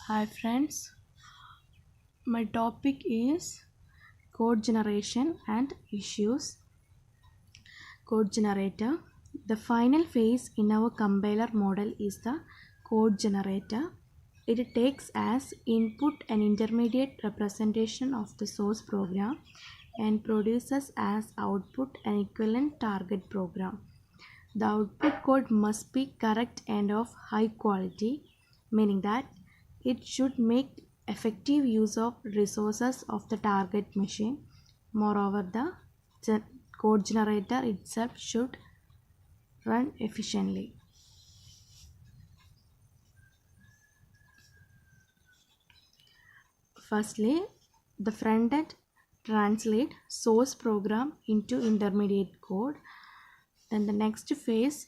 Hi friends, my topic is code generation and issues. Code generator. The final phase in our compiler model is the code generator. It takes as input an intermediate representation of the source program and produces as output an equivalent target program. The output code must be correct and of high quality, meaning that it should make effective use of resources of the target machine. Moreover, the code generator itself should run efficiently. Firstly, the front end translate source program into intermediate code. Then the next phase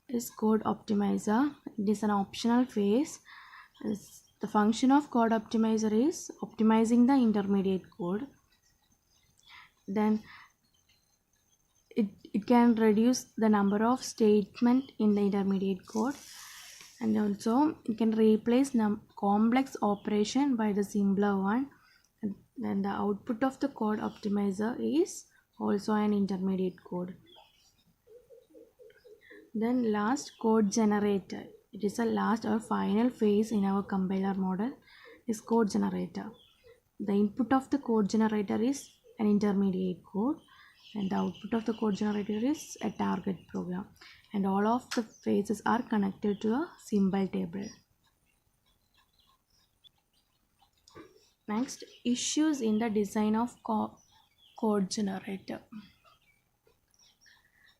is code optimizer. It is an optional phase. The function of code optimizer is optimizing the intermediate code. Then it can reduce the number of statement in the intermediate code, and also it can replace complex operation by the simpler one. And then the output of the code optimizer is also an intermediate code. Then last, code generator. It is a last or final phase in our compiler model is code generator. The input of the code generator is an intermediate code and the output of the code generator is a target program, and all of the phases are connected to a symbol table. Next, issues in the design of code generator.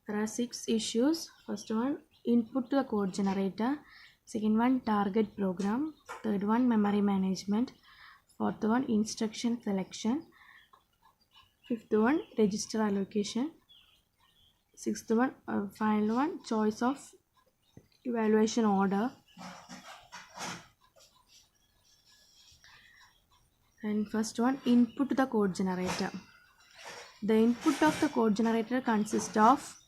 There are 6 issues. First one, input to the code generator. Second one, target program. Third one, memory management. Fourth one, instruction selection. Fifth one, register allocation. Sixth one, final one, choice of evaluation order. And first one, input to the code generator. The input of the code generator consists of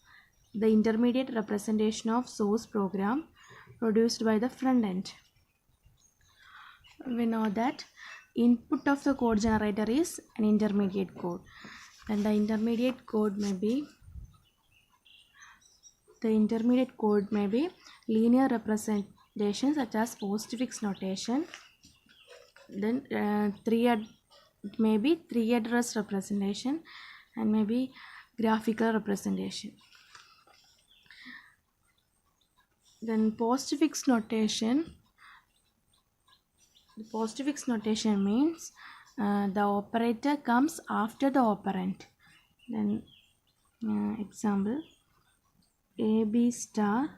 the intermediate representation of source program produced by the front end. We know that input of the code generator is an intermediate code, and the intermediate code may be linear representation such as postfix notation. Then it may be three address representation and maybe graphical representation. Then postfix notation. The postfix notation means the operator comes after the operand. Then example, AB star,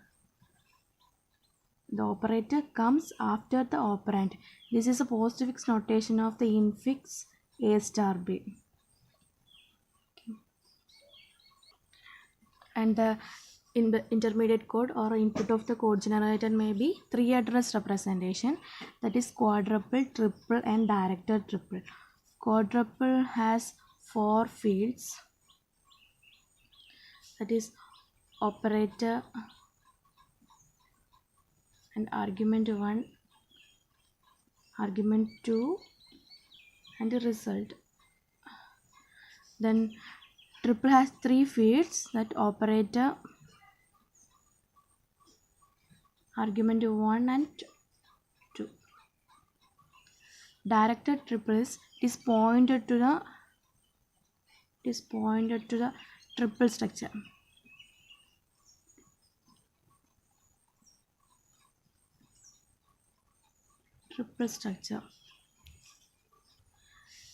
the operator comes after the operand. This is a postfix notation of the infix A star B. And in the intermediate code or input of the code generator may be 3 address representation, that is quadruple, triple and directed triple. Quadruple has 4 fields, that is operator and argument 1, argument 2 and the result. Then triple has 3 fields, that operator, argument 1 and 2. Directed triple is pointed to the triple structure.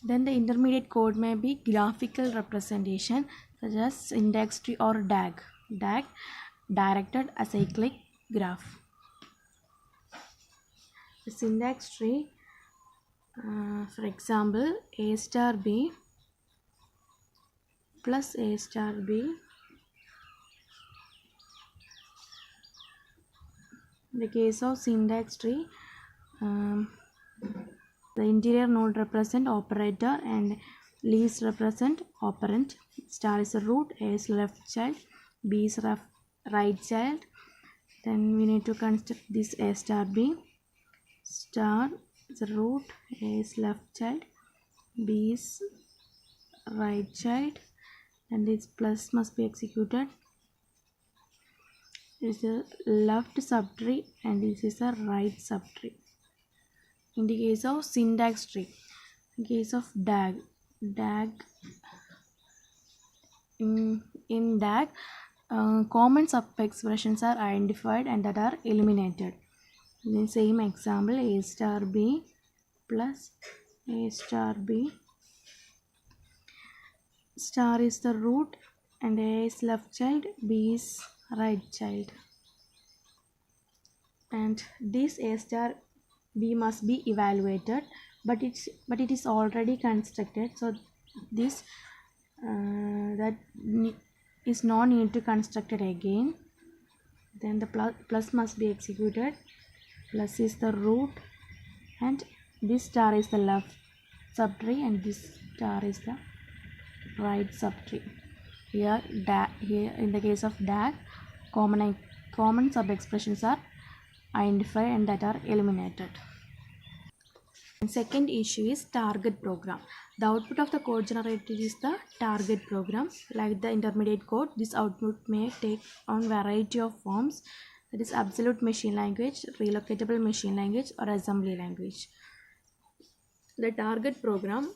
Then the intermediate code may be graphical representation such as syntax tree or DAG. DAG, directed acyclic graph. The syntax tree, for example, A star B plus A star B. In the case of syntax tree, the interior node represent operator and leaves represent operand. Star is a root, A is left child, B is right child. Then we need to construct this A star B star the root, A is left child, B is right child, and this plus must be executed. This is a left subtree and this is a right subtree. In the case of syntax tree, in case of DAG, in DAG, common sub-expressions are identified and that are eliminated. In the same example, A star B plus A star B. Star is the root and A is left child, B is right child. And this A star B must be evaluated, but it is already constructed, so this is no need to construct it again. Then the plus must be executed. Plus is the root and this star is the left subtree and this star is the right subtree. Here in the case of DAG, common sub expressions are identified and that are eliminated. And second issue is target program. The output of the code generated is the target program. Like the intermediate code, this output may take on variety of forms, that is absolute machine language, relocatable machine language, or assembly language. The target program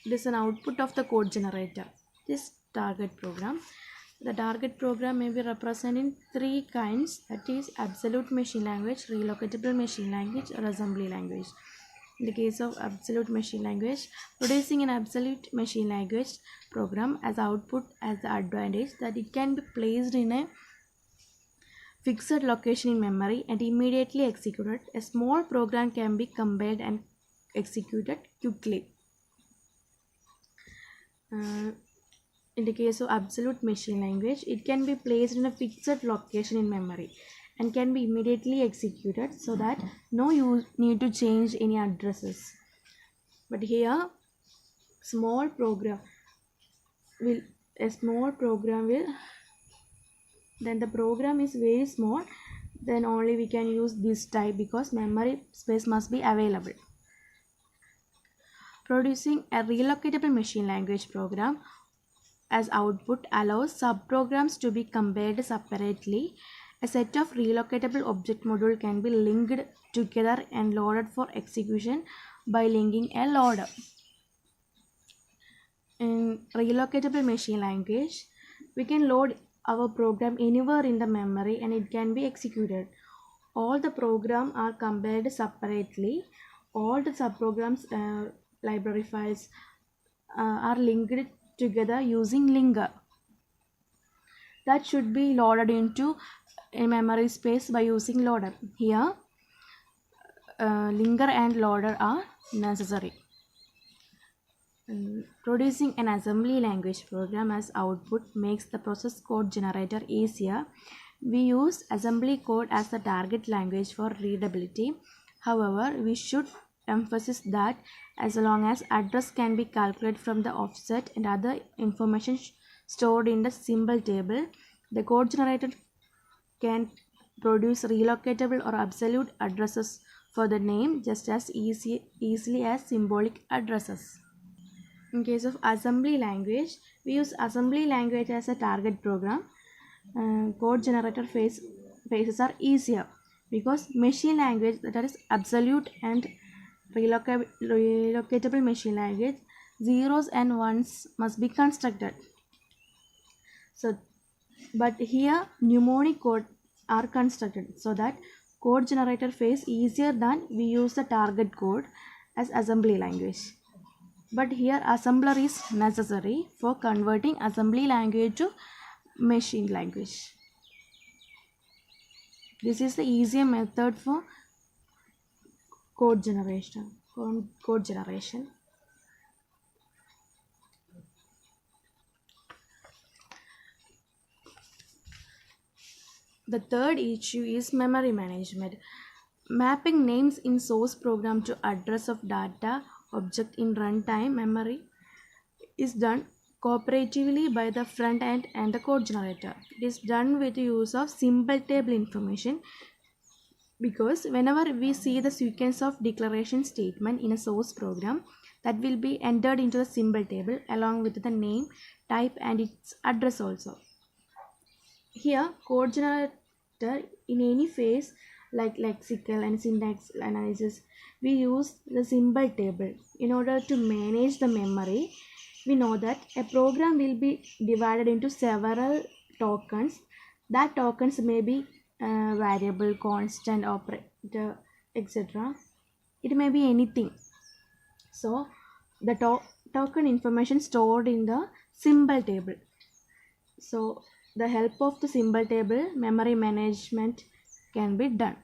is an output of the code generator. This target program. The target program may be represented in three kinds, that is absolute machine language, relocatable machine language, or assembly language. In the case of absolute machine language, producing an absolute machine language program as output has the advantage that it can be placed in a fixed location in memory and immediately executed. A small program can be compiled and executed quickly. In the case of absolute machine language, it can be placed in a fixed location in memory and can be immediately executed, so that no need to change any addresses. But here small program will then the program is very small, then only we can use this type because memory space must be available. Producing a relocatable machine language program as output allows subprograms to be compared separately. A set of relocatable object module can be linked together and loaded for execution by linking a loader. In relocatable machine language, we can load our program anywhere in the memory and it can be executed. All the programs are compared separately. All the subprograms library files are linked together using linker. That should be loaded into a memory space by using loader. Here linker and loader are necessary. Producing an assembly language program as output makes the process code generator easier. We use assembly code as the target language for readability. However, we should emphasize that as long as address can be calculated from the offset and other information stored in the symbol table, the code generator can produce relocatable or absolute addresses for the name just as easily as symbolic addresses. In case of assembly language, we use assembly language as a target program. Code generator phases are easier because machine language, that is absolute and relocatable machine language, zeros and ones must be constructed. So, but here mnemonic code are constructed, so that code generator phase easier than we use the target code as assembly language. But here assembler is necessary for converting assembly language to machine language. This is the easier method for code generation. The third issue is memory management. Mapping names in source program to address of data object in runtime memory is done cooperatively by the front end and the code generator. It is done with the use of symbol table information. because whenever we see the sequence of declaration statement in a source program, that will be entered into the symbol table along with the name, type and its address also. Here code generator in any phase like lexical and syntax analysis, we use the symbol table in order to manage the memory. We know that a program will be divided into several tokens. That tokens may be variable, constant, operator, etc. It may be anything. So the token information stored in the symbol table. So the help of the symbol table, memory management can be done.